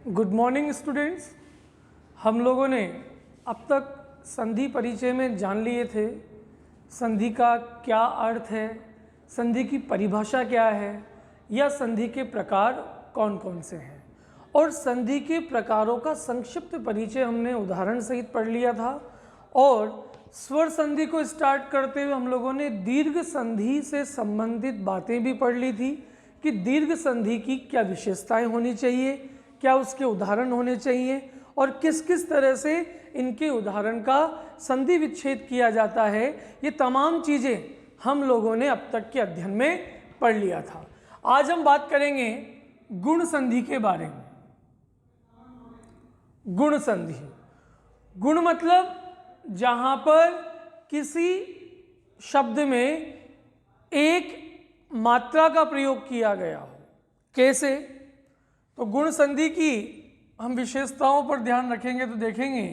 Good morning students. हम लोगों ने अब तक संधि परिचय में जान लिए थे संधि का क्या अर्थ है, संधि की परिभाषा क्या है, या संधि के प्रकार कौन कौन से हैं, और संधि के प्रकारों का संक्षिप्त परिचय हमने उदाहरण सहित पढ़ लिया था। और स्वर संधि को स्टार्ट करते हुए हम लोगों ने दीर्घ संधि से संबंधित बातें भी पढ़ ली थी कि दीर्घ संधि की क्या विशेषताएं होनी चाहिए, क्या उसके उदाहरण होने चाहिए, और किस किस तरह से इनके उदाहरण का संधि विच्छेद किया जाता है। ये तमाम चीज़ें हम लोगों ने अब तक के अध्ययन में पढ़ लिया था। आज हम बात करेंगे गुण संधि के बारे में। गुण संधि, गुण मतलब जहाँ पर किसी शब्द में एक मात्रा का प्रयोग किया गया हो। कैसे? तो गुण संधि की हम विशेषताओं पर ध्यान रखेंगे तो देखेंगे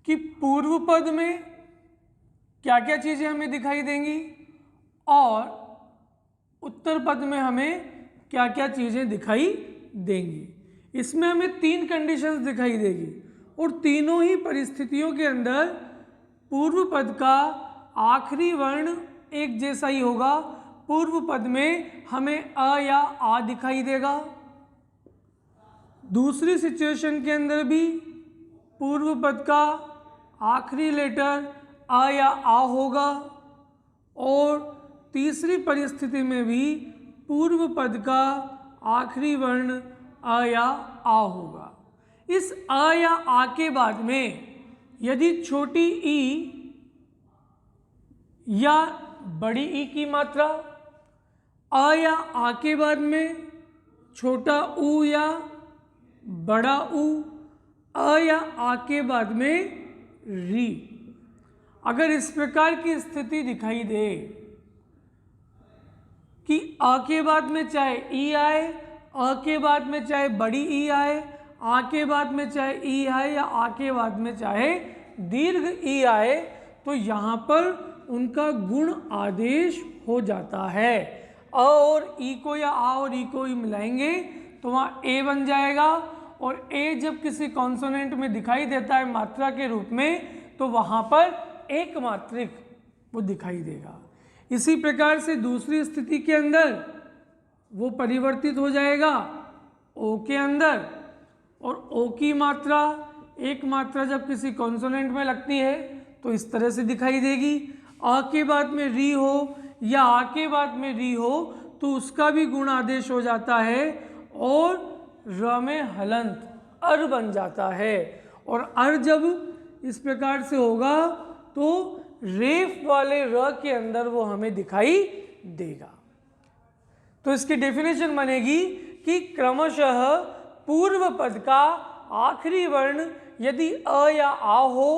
कि पूर्व पद में क्या क्या चीज़ें हमें दिखाई देंगी और उत्तर पद में हमें क्या क्या चीज़ें दिखाई देंगी। इसमें हमें तीन कंडीशंस दिखाई देगी और तीनों ही परिस्थितियों के अंदर पूर्व पद का आखिरी वर्ण एक जैसा ही होगा। पूर्व पद में हमें अ या आ दिखाई देगा। दूसरी सिचुएशन के अंदर भी पूर्व पद का आखिरी लेटर अ या आ होगा, और तीसरी परिस्थिति में भी पूर्व पद का आखिरी वर्ण अ या आ होगा। इस अ या आ के बाद में यदि छोटी ई या बड़ी ई की मात्रा, अ या आ के बाद में छोटा ऊ या बड़ा ऊ, अ या आ के बाद में री, अगर इस प्रकार की स्थिति दिखाई दे कि अ के बाद में चाहे ई आए, अ के बाद में चाहे बड़ी ई आए, आ के बाद में चाहे ई आए, या आ के बाद में चाहे दीर्घ ई आए, तो यहाँ पर उनका गुण आदेश हो जाता है। अ और ई को या आ और ई को ही मिलाएंगे तो वहाँ ए बन जाएगा, और ए जब किसी कॉन्सोनेंट में दिखाई देता है मात्रा के रूप में तो वहाँ पर एक मात्रिक वो दिखाई देगा। इसी प्रकार से दूसरी स्थिति के अंदर वो परिवर्तित हो जाएगा ओ के अंदर, और ओ की मात्रा एक मात्रा जब किसी कॉन्सोनेंट में लगती है तो इस तरह से दिखाई देगी। आ के बाद में री हो या आ के बाद में री हो तो उसका भी गुण आदेश हो जाता है और र में हलंत अर बन जाता है, और अर जब इस प्रकार से होगा तो रेफ वाले र के अंदर वो हमें दिखाई देगा। तो इसकी डेफिनेशन बनेगी कि क्रमशः पूर्व पद का आखिरी वर्ण यदि अ या आ हो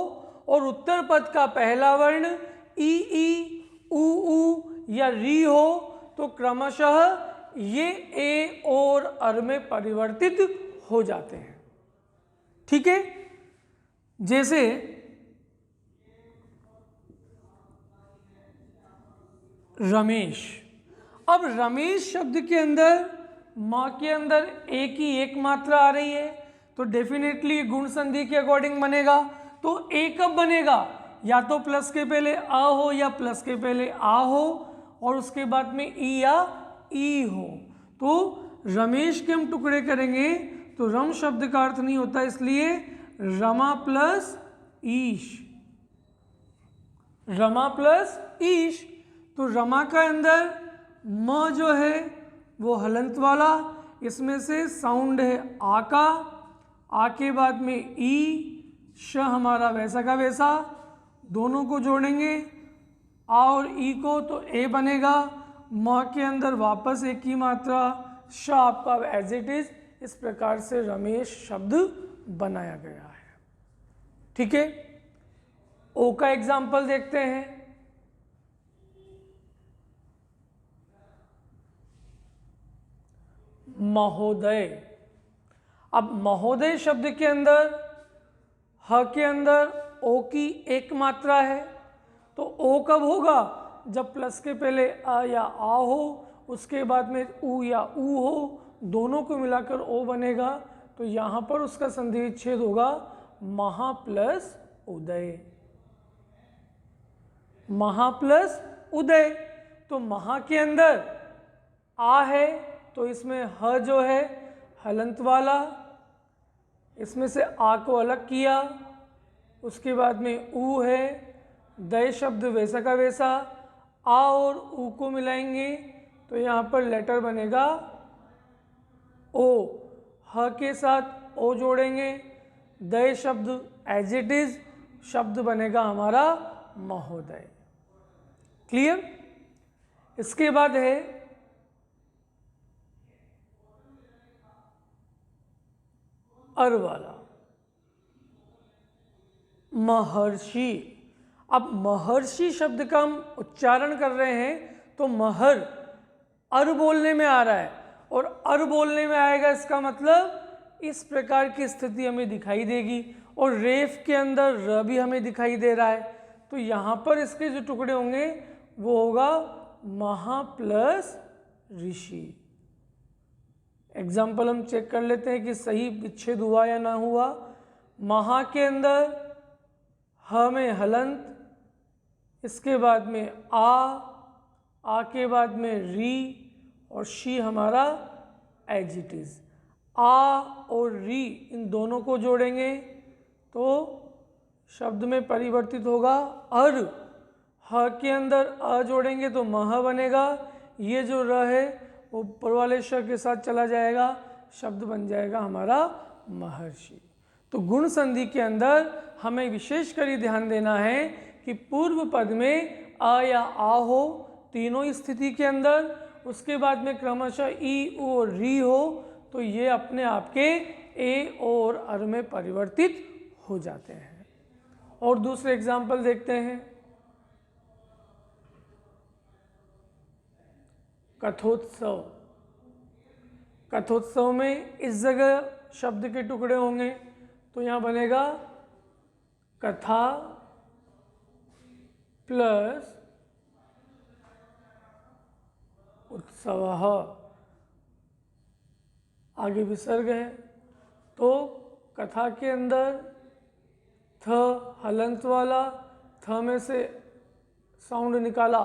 और उत्तर पद का पहला वर्ण ई ऊ या री हो तो क्रमशः ये ए और अर में परिवर्तित हो जाते हैं। ठीक है, जैसे रमेश। अब रमेश शब्द के अंदर माँ के अंदर ए की एक मात्रा आ रही है तो डेफिनेटली गुण संधि के अकॉर्डिंग बनेगा। तो ए कब बनेगा? या तो प्लस के पहले अ हो या प्लस के पहले आ हो और उसके बाद में ई या ई हो। तो रमेश के हम टुकड़े करेंगे तो रम शब्द का अर्थ नहीं होता, इसलिए रमा प्लस ईश, रमा प्लस ईश। तो रमा का अंदर म जो है वो हलंत वाला, इसमें से साउंड है आ का, आ के बाद में ई, श हमारा वैसा का वैसा, दोनों को जोड़ेंगे आ और ई को तो ए बनेगा। म के अंदर वापस एक ही मात्रा, श आपका एज इट इज। इस प्रकार से रमेश शब्द बनाया गया है। ठीक है, ओ का एग्जाम्पल देखते हैं। महोदय। अब महोदय शब्द के अंदर ह के अंदर ओ की एक मात्रा है, तो ओ कब होगा? जब प्लस के पहले अ या आ हो, उसके बाद में ऊ या ऊ हो, दोनों को मिलाकर ओ बनेगा, तो यहाँ पर उसका संधि विच्छेद होगा महा प्लस उदय, महा प्लस उदय। तो महा के अंदर आ है तो इसमें ह जो है हलंत वाला, इसमें से आ को अलग किया, उसके बाद में ऊ है, दय शब्द वैसा का वैसा, आ और ऊ को मिलाएंगे तो यहाँ पर लेटर बनेगा ओ, ह के साथ ओ जोड़ेंगे, दय शब्द एज इट इज, शब्द बनेगा हमारा महोदय। क्लियर? इसके बाद है अर वाला महर्षि। अब महर्षि शब्द का हम उच्चारण कर रहे हैं तो महर अर बोलने में आ रहा है, और अर बोलने में आएगा इसका मतलब इस प्रकार की स्थिति हमें दिखाई देगी, और रेफ के अंदर र भी हमें दिखाई दे रहा है, तो यहाँ पर इसके जो टुकड़े होंगे वो होगा महा प्लस ऋषि। एग्जाम्पल हम चेक कर लेते हैं कि सही विच्छेद हुआ या ना हुआ। महा के अंदर ह में हलंत, इसके बाद में आ के बाद में री, और शी हमारा एज इट इज। आ और री इन दोनों को जोड़ेंगे तो शब्द में परिवर्तित होगा अर। ह के अंदर अ जोड़ेंगे तो मह बनेगा, ये जो र है वो ऊपर वाले श के साथ चला जाएगा, शब्द बन जाएगा हमारा महर्षि। तो गुण संधि के अंदर हमें विशेष कर ध्यान देना है कि पूर्व पद में अ या आ हो तीनों स्थिति के अंदर, उसके बाद में क्रमशः ई उ और री हो, तो ये अपने आप के ए और अर में परिवर्तित हो जाते हैं। और दूसरे एग्जाम्पल देखते हैं। कथोत्सव। कथोत्सव में इस जगह शब्द के टुकड़े होंगे तो यहाँ बनेगा कथा प्लस उत्सवः, आगे विसर्ग है तो कथा के अंदर थ हलंत वाला, थ में से साउंड निकाला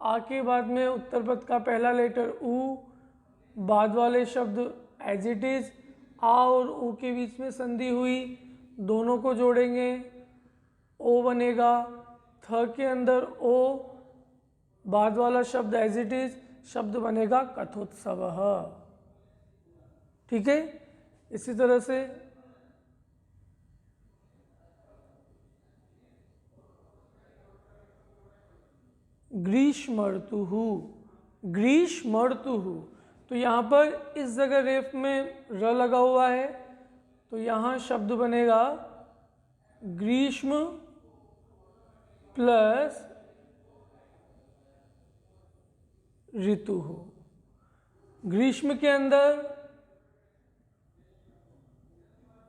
आ के बाद में उत्तर पद का पहला लेटर ऊ, बाद वाले शब्द एज इट इज, आ और ऊ के बीच में संधि हुई, दोनों को जोड़ेंगे ओ बनेगा, थ के अंदर ओ, बाद वाला शब्द एज इट इज, शब्द बनेगा कथोत्सवः। ठीक है, इसी तरह से ग्रीष्मर्तुः। ग्रीष्मर्तुः, तो यहाँ पर इस जगह रेफ में र लगा हुआ है तो यहाँ शब्द बनेगा ग्रीष्म प्लस ऋतु। ग्रीष्म के अंदर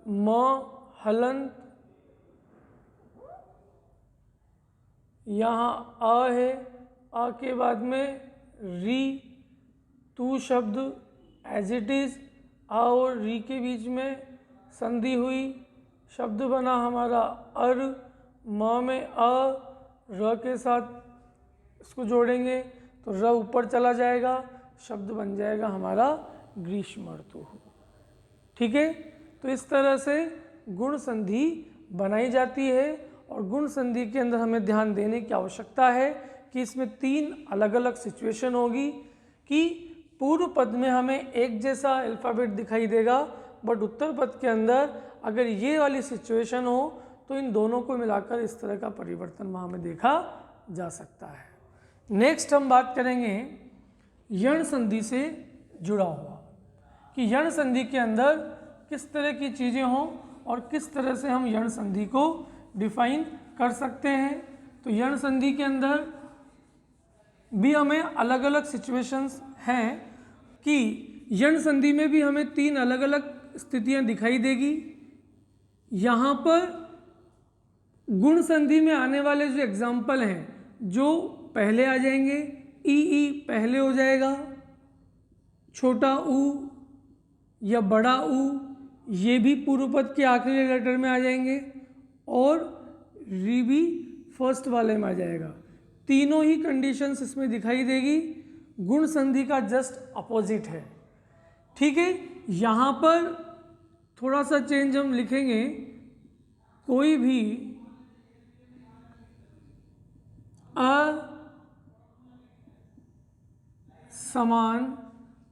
म हलंत, यहाँ अ है, अ के बाद में री, तू शब्द एज इट इज, आ और री के बीच में संधि हुई, शब्द बना हमारा अर, म में अ, र के साथ इसको जोड़ेंगे तो र ऊपर चला जाएगा, शब्द बन जाएगा हमारा ग्रीष्मर्तुः। ठीक है, तो इस तरह से गुण संधि बनाई जाती है, और गुण संधि के अंदर हमें ध्यान देने की आवश्यकता है कि इसमें तीन अलग अलग सिचुएशन होगी कि पूर्व पद में हमें एक जैसा अल्फ़ाबेट दिखाई देगा, बट उत्तर पद के अंदर अगर ये वाली सिचुएशन हो तो इन दोनों को मिलाकर इस तरह का परिवर्तन वहाँ में देखा जा सकता है। नेक्स्ट हम बात करेंगे यण संधि से जुड़ा हुआ, कि यण संधि के अंदर किस तरह की चीज़ें हों और किस तरह से हम यण संधि को डिफाइन कर सकते हैं। तो यण संधि के अंदर भी हमें अलग अलग सिचुएशंस हैं कि यण संधि में भी हमें तीन अलग अलग स्थितियां दिखाई देगी। यहाँ पर गुण संधि में आने वाले जो एग्जाम्पल हैं जो पहले आ जाएंगे, ई पहले हो जाएगा, छोटा ऊ या बड़ा ऊ, ये भी पूर्व पद के आखिरी लेटर में आ जाएंगे, और री भी फर्स्ट वाले में आ जाएगा। तीनों ही कंडीशंस इसमें दिखाई देगी। गुण संधि का जस्ट अपोजिट है। ठीक है, यहाँ पर थोड़ा सा चेंज हम लिखेंगे। कोई भी असमान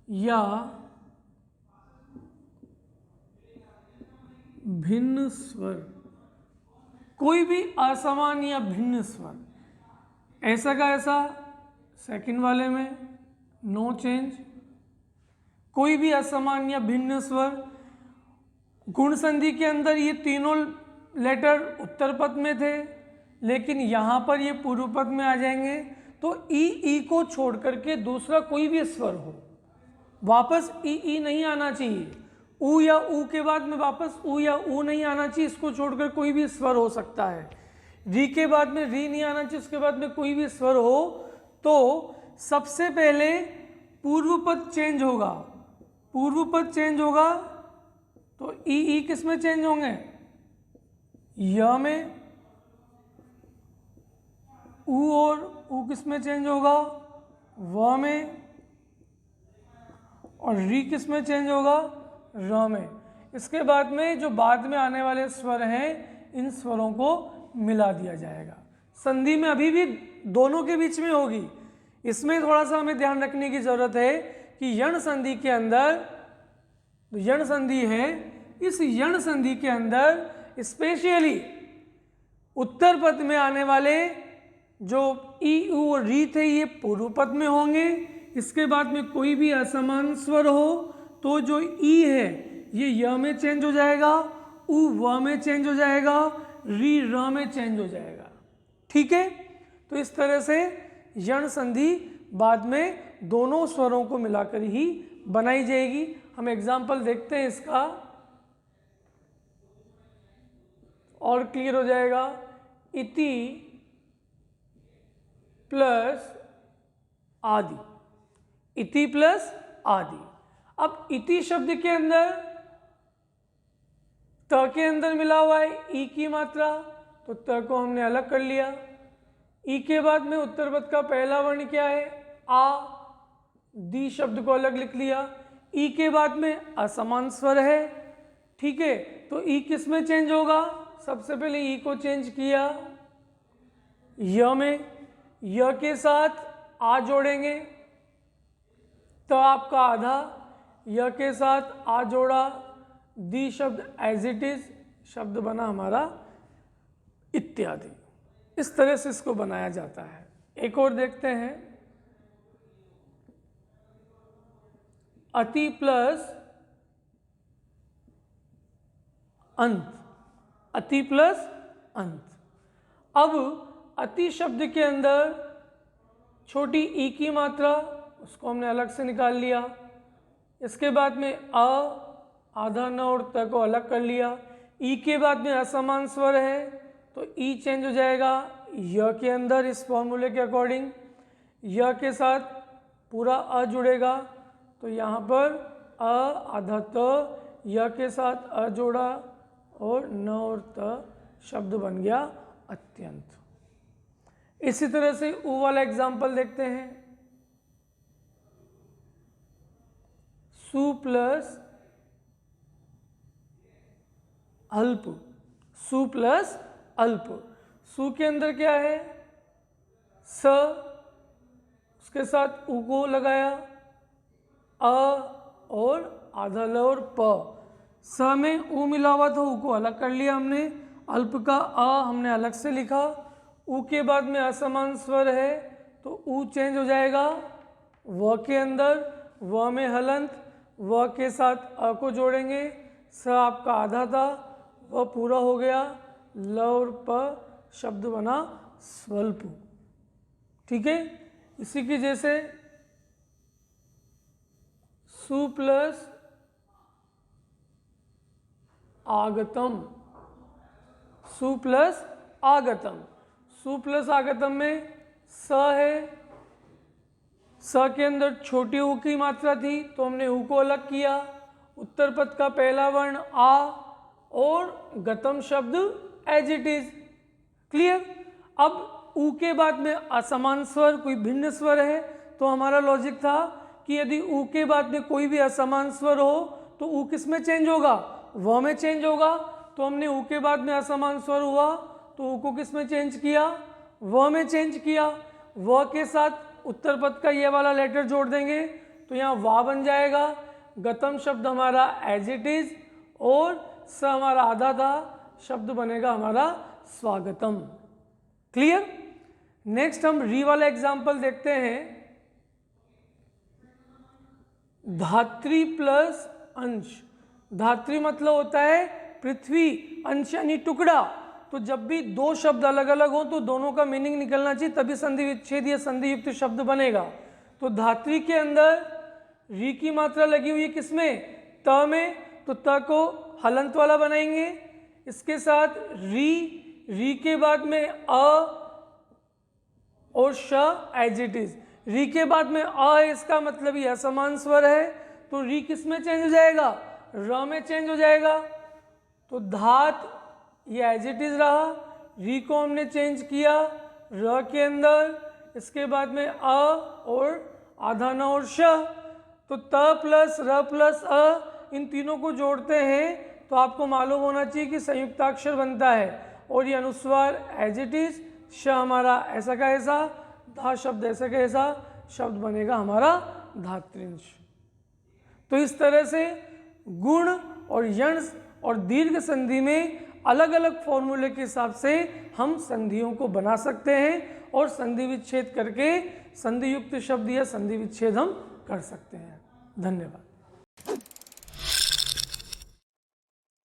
या भिन्न स्वर, कोई भी असमान या भिन्न स्वर, ऐसा का ऐसा सेकंड वाले में नो चेंज। कोई भी असमान या भिन्न स्वर, गुण संधि के अंदर ये तीनों लेटर उत्तर पद में थे, लेकिन यहाँ पर ये पूर्व पद में आ जाएंगे। तो ई को छोड़ करके दूसरा कोई भी स्वर हो, वापस ई नहीं आना चाहिए। ऊ या ऊ के बाद में वापस ऊ या ऊ नहीं आना चाहिए, इसको छोड़कर कोई भी स्वर हो सकता है। री के बाद में री नहीं आना चाहिए, उसके बाद में कोई भी स्वर हो। तो सबसे पहले पूर्व पद चेंज होगा। पूर्व पद चेंज होगा तो ई किस में चेंज होंगे? य में। ऊ और ऊ किस में चेंज होगा? व में। और री किस में चेंज होगा? र में। इसके बाद में जो बाद में आने वाले स्वर हैं, इन स्वरों को मिला दिया जाएगा। संधि में अभी भी दोनों के बीच में होगी। इसमें थोड़ा सा हमें ध्यान रखने की जरूरत है कि यण संधि के अंदर, यण संधि है, इस यण संधि के अंदर स्पेशली उत्तर पद में आने वाले जो ई ऊ और री थे, ये पूर्व पद में होंगे। इसके बाद में कोई भी असमान स्वर हो तो जो ई है ये य में चेंज हो जाएगा, ऊ व में चेंज हो जाएगा, री र में चेंज हो जाएगा। ठीक है, तो इस तरह से यण संधि बाद में दोनों स्वरों को मिलाकर ही बनाई जाएगी। हम एग्जाम्पल देखते हैं इसका, और क्लियर हो जाएगा। इति प्लस आदि, इति प्लस आदि। अब इति शब्द के अंदर त के अंदर मिला हुआ है ई की मात्रा, तो त को हमने अलग कर लिया। ई के बाद में उत्तर पद का पहला वर्ण क्या है? आ। दी शब्द को अलग लिख लिया। ई के बाद में असमान स्वर है। ठीक है, तो ई किस में चेंज होगा? सबसे पहले ई को चेंज किया य में। य के साथ आ जोड़ेंगे तो आपका आधा, य के साथ आ जोड़ा, दी शब्द एज इट इज शब्द बना हमारा इत्यादि। इस तरह से इसको बनाया जाता है। एक और देखते हैं, अति प्लस अंत, अति प्लस अंत। अब अति शब्द के अंदर छोटी ई की मात्रा, उसको हमने अलग से निकाल लिया। इसके बाद में अ, आधा न और त को अलग कर लिया। ई के बाद में असमान स्वर है तो ई चेंज हो जाएगा य के अंदर। इस फॉर्मूले के अकॉर्डिंग य के साथ पूरा अ जुड़ेगा, तो यहाँ पर अ आधा त, य के साथ अ जोड़ा और न और त शब्द बन गया अत्यंत। इसी तरह से ऊ वाला एग्जाम्पल देखते हैं। सु प्लस अल्प, सु प्लस अल्प। सु के अंदर क्या है? स, उसके साथ उ को लगाया, अ और आधा ल और प। स में उ मिला हुआ था, उ को अलग कर लिया हमने। अल्प का अ हमने अलग से लिखा। उ के बाद में असमान स्वर है तो उ चेंज हो जाएगा व के अंदर, व में हलंत, व के साथ अ को जोड़ेंगे। स आपका आधा था, वह पूरा हो गया, ल और प शब्द बना स्वल्प। ठीक है, इसी की जैसे सु प्लस आगतम, सु प्लस आगतम। सु प्लस आगतम में स है, स के अंदर छोटी ऊ की मात्रा थी तो हमने ऊ को अलग किया, उत्तर पद का पहला वर्ण आ और गतम शब्द एज इट इज। क्लियर। अब ऊ के बाद में असमान स्वर, कोई भिन्न स्वर है, तो हमारा लॉजिक था कि यदि ऊ के बाद में कोई भी असमान स्वर हो तो ऊ किस में चेंज होगा, व में चेंज होगा। तो हमने ऊ के बाद में असमान स्वर हुआ तो ऊ को किस में चेंज किया, व में चेंज किया। व के साथ उत्तर पद का ये वाला लेटर जोड़ देंगे तो यहाँ वा बन जाएगा। गतम शब्द हमारा एज इट इज और स हमारा आधा था, शब्द बनेगा हमारा स्वागतम। क्लियर। नेक्स्ट हम री वाला एग्जाम्पल देखते हैं। धात्री प्लस अंश। धात्री मतलब होता है पृथ्वी, अंश यानी टुकड़ा। तो जब भी दो शब्द अलग अलग हो तो दोनों का मीनिंग निकलना चाहिए, तभी संधि विच्छेद या संधि युक्त शब्द बनेगा। तो धात्री के अंदर री की मात्रा लगी हुई है किसमें, त में, तो त को हलंत वाला बनाएंगे। इसके साथ री के बाद में अ और श एज इट इज। री के बाद में अ है, इसका मतलब ये असमान स्वर है, तो री किस में चेंज हो जाएगा, र में चेंज हो जाएगा। तो धात ये एज इट इज रहा, री को हमने चेंज किया र के अंदर, इसके बाद में अ और आधा न और श। तो त प्लस र प्लस अ, इन तीनों को जोड़ते हैं तो आपको मालूम होना चाहिए कि संयुक्ताक्षर बनता है। और ये अनुस्वार एज इट इज, श हमारा ऐसा का ऐसा, धा शब्द ऐसा का ऐसा, शब्द बनेगा हमारा धात्रिंश। तो इस तरह से गुण और यंश और दीर्घ संधि में अलग अलग फॉर्मूले के हिसाब से हम संधियों को बना सकते हैं और संधि विच्छेद करके संधि युक्त शब्द या संधि विच्छेद हम कर सकते हैं। धन्यवाद।